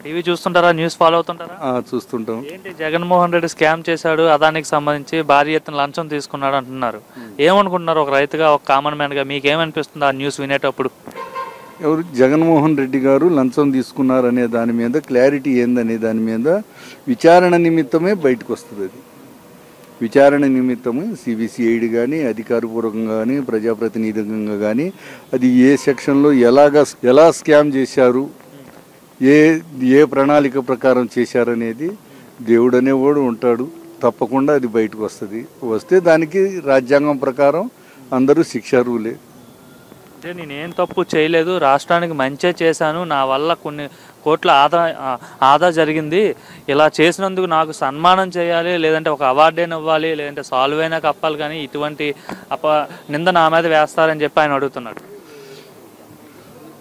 TV చూస్తుంటారా, news follow అవుతుంటారా? చూస్తుంటాం. ఏంటి జగన్మోహన్ రెడ్డి స్కామ్ చేశాడు, అదానికి సంబంధించి భారీ ఎత్తున లంచం తీసుకున్నాడు అంటున్నారు. ఏమనుకుంటున్నారు ఒక రైతుగా, ఒక కామన్ మ్యాన్గా మీకేమనిపిస్తుంది ఆ న్యూస్ వినేటప్పుడు? ఎవరు జగన్మోహన్ రెడ్డి గారు లంచం తీసుకున్నారనే దాని మీద క్లారిటీ ఏందనే దాని మీద విచారణ నిమిత్తమే బయటకు వస్తుంది. అది విచారణ నిమిత్తము సిబిసిఐడి కానీ అధికారపూర్వకంగా కానీ ప్రజాప్రతినిధికంగా కానీ అది ఏ సెక్షన్లో ఎలా స్కామ్ చేశారు, ఏ ప్రణాళిక ప్రకారం చేశారనేది దేవుడు అనేవాడు ఉంటాడు. తప్పకుండా అది బయటకు వస్తే దానికి రాజ్యాంగం ప్రకారం అందరూ శిక్షార్హులే. అంటే నేనేం తప్పు చేయలేదు, రాష్ట్రానికి మంచే చేశాను, నా వల్ల కొన్ని కోట్ల ఆదా జరిగింది, ఇలా చేసినందుకు నాకు సన్మానం చేయాలి, లేదంటే ఒక అవార్డైనా ఇవ్వాలి, లేదంటే సాల్వ్ అయినా కప్పాలి, కానీ ఇటువంటి నింద నా మీద వేస్తారని చెప్పి ఆయన అడుగుతున్నాడు.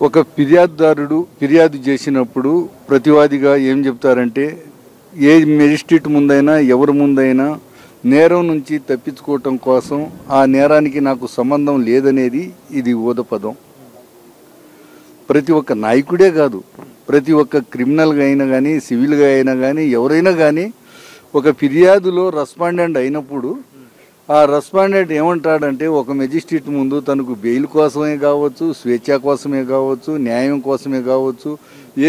ఒక ఫిర్యాదుదారుడు ఫిర్యాదు చేసినప్పుడు ప్రతివాదిగా ఏం చెప్తారంటే, ఏ మెజిస్ట్రేట్ ముందైనా ఎవరి ముందైనా నేరం నుంచి తప్పించుకోవటం కోసం ఆ నేరానికి నాకు సంబంధం లేదనేది ఇది ఊదపదం. ప్రతి ఒక్క నాయకుడే కాదు, ప్రతి ఒక్క క్రిమినల్గా అయినా కానీ సివిల్గా అయినా కానీ ఎవరైనా కానీ ఒక ఫిర్యాదులో రెస్పాండెంట్ అయినప్పుడు ఆ రెస్పాండెంట్ ఏమంటాడంటే ఒక మెజిస్ట్రేట్ ముందు తనకు బెయిల్ కోసమే కావచ్చు, స్వేచ్ఛ కోసమే కావచ్చు, న్యాయం కోసమే కావచ్చు,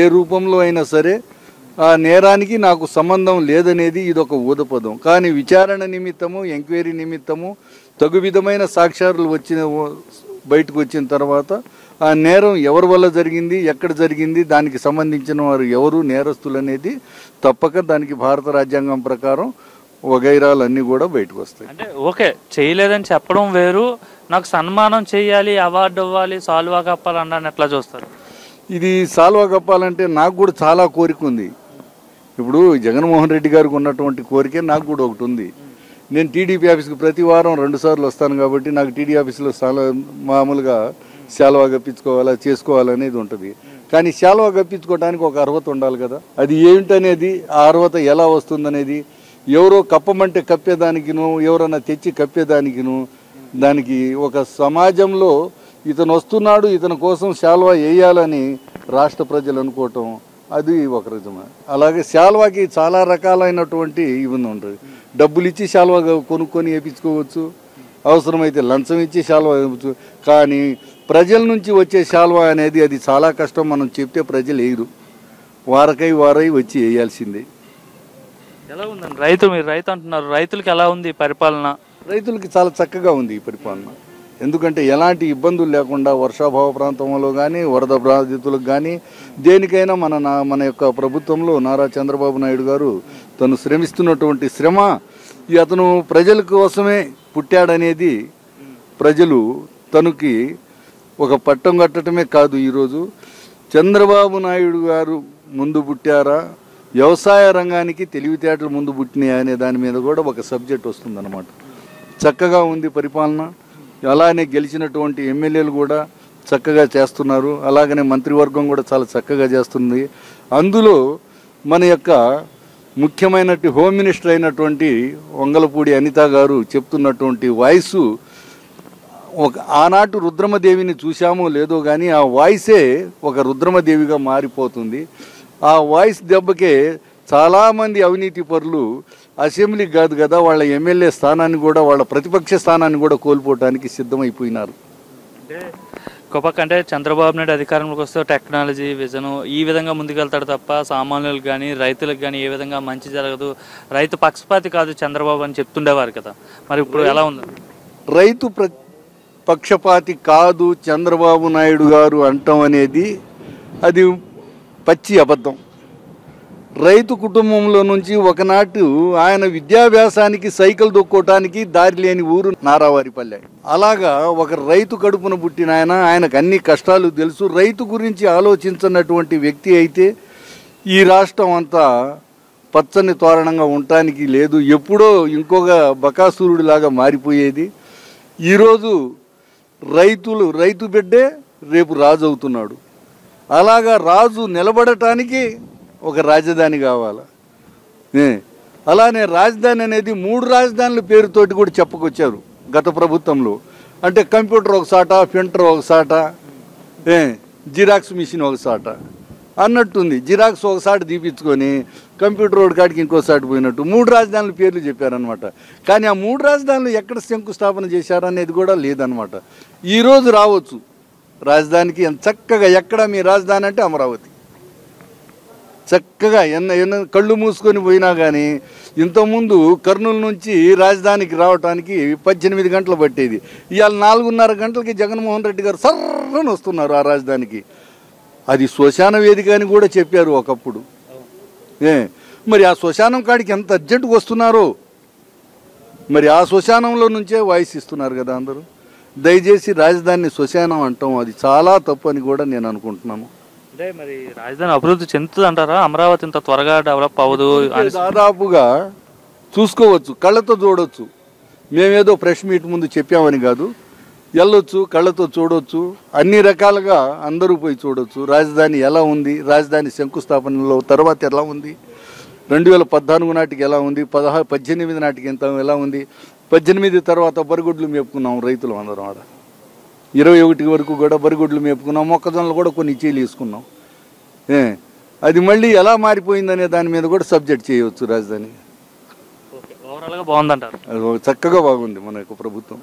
ఏ రూపంలో అయినా సరే ఆ నేరానికి నాకు సంబంధం లేదనేది ఇదొక ఊదపదం. కానీ విచారణ నిమిత్తము, ఎంక్వైరీ నిమిత్తము తగు విధమైన సాక్ష్యాలు బయటకు వచ్చిన తర్వాత ఆ నేరం ఎవరి వల్ల జరిగింది, ఎక్కడ జరిగింది, దానికి సంబంధించిన వారు ఎవరు నేరస్తులు అనేది తప్పక దానికి భారత రాజ్యాంగం ప్రకారం వగైరాలన్నీ కూడా బయటకు వస్తాయి. అంటే ఓకే, చేయలేదని చెప్పడం వేరు, నాకు సన్మానం చేయాలి, అవార్డు ఇవ్వాలి, సాల్వా కప్పాలన్నాను ఎట్లా చూస్తారు? ఇది సాల్వా కప్పాలంటే నాకు కూడా చాలా కోరిక ఉంది. ఇప్పుడు జగన్మోహన్ రెడ్డి గారికి ఉన్నటువంటి కోరికే నాకు కూడా ఒకటి ఉంది. నేను టీడీపీ ఆఫీస్కి ప్రతి వారం 2 సార్లు వస్తాను కాబట్టి నాకు టీడీ ఆఫీస్లో మామూలుగా శాల్వా కప్పించుకోవాలా, చేసుకోవాలనేది ఉంటుంది. కానీ శాల్వా కప్పించుకోవడానికి ఒక అర్హత ఉండాలి కదా. అది ఏమిటనేది, ఆ అర్హత ఎలా వస్తుందనేది, ఎవరో కప్పమంటే కప్పేదానికిను, ఎవరన్నా తెచ్చి కప్పేదానికిను, దానికి ఒక సమాజంలో ఇతను వస్తున్నాడు, ఇతని కోసం శాల్వా వేయాలని రాష్ట్ర ప్రజలు అనుకోవటం అది ఒక నిజమే. అలాగే శాల్వాకి చాలా రకాలైనటువంటి ఇబ్బంది ఉంటుంది. డబ్బులు ఇచ్చి శాల్వా కొనుక్కొని వేయించుకోవచ్చు, అవసరమైతే లంచం ఇచ్చి శాల్వా వేయవచ్చు. కానీ ప్రజల నుంచి వచ్చే శాల్వా అనేది అది చాలా కష్టం. మనం చెప్తే ప్రజలు వేయరు, వారై వచ్చి వేయాల్సిందే. ఎలా ఉందండి మీరు రైతు అంటున్నారు, రైతులకి ఎలా ఉంది పరిపాలన? రైతులకి చాలా చక్కగా ఉంది ఈ పరిపాలన. ఎందుకంటే ఎలాంటి ఇబ్బందులు లేకుండా వర్షాభావ ప్రాంతంలో కానీ వరద బాధితులకు కానీ దేనికైనా మన యొక్క ప్రభుత్వంలో నారా చంద్రబాబు నాయుడు గారు తను శ్రమిస్తున్నటువంటి శ్రమ, అతను ప్రజల కోసమే పుట్టాడనేది ప్రజలు తనకి ఒక పట్టం కట్టడమే కాదు. ఈరోజు చంద్రబాబు నాయుడు గారు ముందు పుట్టారా, వ్యవసాయ రంగానికి తెలివితేటలు ముందు పుట్టినాయి అనే దాని మీద కూడా ఒక సబ్జెక్ట్ వస్తుందన్నమాట. చక్కగా ఉంది పరిపాలన. అలానే గెలిచినటువంటి ఎమ్మెల్యేలు కూడా చక్కగా చేస్తున్నారు, అలాగనే మంత్రివర్గం కూడా చాలా చక్కగా చేస్తుంది. అందులో మన యొక్క ముఖ్యమైన హోమ్ మినిస్టర్ అయినటువంటి వంగలపూడి అనిత గారు చెప్తున్నటువంటి వాయిస్, ఆనాటి రుద్రమదేవిని చూశామో లేదో కానీ ఆ వాయిసే ఒక రుద్రమదేవిగా మారిపోతుంది. ఆ వాయిస్ దెబ్బకే చాలామంది అవినీతి పరులు అసెంబ్లీకి కాదు కదా, వాళ్ళ ఎమ్మెల్యే స్థానాన్ని కూడా, వాళ్ళ ప్రతిపక్ష స్థానాన్ని కూడా కోల్పోవడానికి సిద్ధమైపోయినారు. అంటే గొప్ప అంటే చంద్రబాబు నాయుడు అధికారంలోకి వస్తే టెక్నాలజీ విజన్ ఈ విధంగా ముందుకెళ్తాడు తప్ప సామాన్యులకు కానీ రైతులకు కానీ ఏ విధంగా మంచి జరగదు, రైతు పక్షపాతి కాదు చంద్రబాబు అని చెప్తుండేవారు కదా, మరి ఇప్పుడు ఎలా ఉంది? రైతు పక్షపాతి కాదు చంద్రబాబు నాయుడు గారు అంటాం అనేది అది పచ్చి అబద్ధం. రైతు కుటుంబంలో నుంచి ఒకనాటు ఆయన విద్యాభ్యాసానికి సైకిల్ దొక్కోవటానికి దారి లేని ఊరు నారావారిపల్లె. అలాగా ఒక రైతు కడుపున పుట్టిన ఆయనకు అన్ని కష్టాలు తెలుసు. రైతు గురించి ఆలోచించినటువంటి వ్యక్తి అయితే ఈ రాష్ట్రం అంతా పచ్చని తోరణంగా ఉండటానికి లేదు, ఎప్పుడో ఇంకొక బకాసురుడిలాగా మారిపోయేది. ఈరోజు రైతు బిడ్డే రేపు రాజు అవుతున్నాడు. అలాగా రాజు నిలబడటానికి ఒక రాజధాని కావాలి. అలానే రాజధాని అనేది 3 రాజధానుల పేరుతోటి కూడా చెప్పుకొచ్చారు గత ప్రభుత్వంలో. అంటే కంప్యూటర్ ఒక సాట, ప్రింటర్ ఒక సాట, జిరాక్స్ మిషన్ ఒక సాట. అన్నట్టుంది. జిరాక్స్ ఒకసారి తీపించుకొని కంప్యూటర్ రోడ్ కాడికి ఇంకోసారి పోయినట్టు 3 రాజధానుల పేర్లు చెప్పారనమాట. కానీ ఆ 3 రాజధానులు ఎక్కడ శంకుస్థాపన చేశారనేది కూడా లేదనమాట. ఈరోజు రావచ్చు రాజధానికి చక్కగా, ఎక్కడ మీ రాజధాని అంటే అమరావతి. చక్కగా ఎన్న కళ్ళు మూసుకొని పోయినా కానీ ఇంతకుముందు కర్నూలు నుంచి రాజధానికి రావడానికి 18 గంటలు పట్టేది. ఇవాళ 4:30 గంటలకి జగన్మోహన్ రెడ్డి గారు సర్రని వస్తున్నారు ఆ రాజధానికి. అది శ్మశాన వేదిక అని కూడా చెప్పారు ఒకప్పుడు. మరి ఆ శ్మశానం కాడికి ఎంత అర్జెంటుగా వస్తున్నారో, మరి ఆ శ్మశానంలో నుంచే వాయిస్ ఇస్తున్నారు కదా అందరూ. దయచేసి రాజధానిని శ్మశానం అంటాం, అది చాలా తప్పు అని కూడా నేను అనుకుంటున్నాను. అంటే మరి రాజధాని అభివృద్ధి చెందుతుంది అంటారా? అమరావతి ఇంత త్వరగా డెవలప్ అవ్వదు అని దాదాపుగా చూసుకోవచ్చు, కళ్ళతో చూడవచ్చు. మేమేదో ప్రెస్ మీట్ ముందు చెప్పామని కాదు, వెళ్ళొచ్చు, కళ్ళతో చూడవచ్చు, అన్ని రకాలుగా అందరూ పోయి చూడవచ్చు. రాజధాని ఎలా ఉంది, రాజధాని శంకుస్థాపనలో తర్వాత ఎలా ఉంది, 2014 నాటికి ఎలా ఉంది, 18 నాటికి ఎంత ఎలా ఉంది, 18 తర్వాత బరిగొడ్లు మేపుకున్నాం రైతులు అందరం. ఆడ 21 వరకు కూడా బరిగొడ్లు మేపుకున్నాం, మొక్కజొన్నలు కూడా కొన్ని చీలు వేసుకున్నాం. అది మళ్ళీ ఎలా మారిపోయిందనే దాని మీద కూడా సబ్జెక్ట్ చేయవచ్చు రాజధాని. ఓవరాల్గా బాగుందంటారు? చక్కగా బాగుంది మన యొక్క ప్రభుత్వం.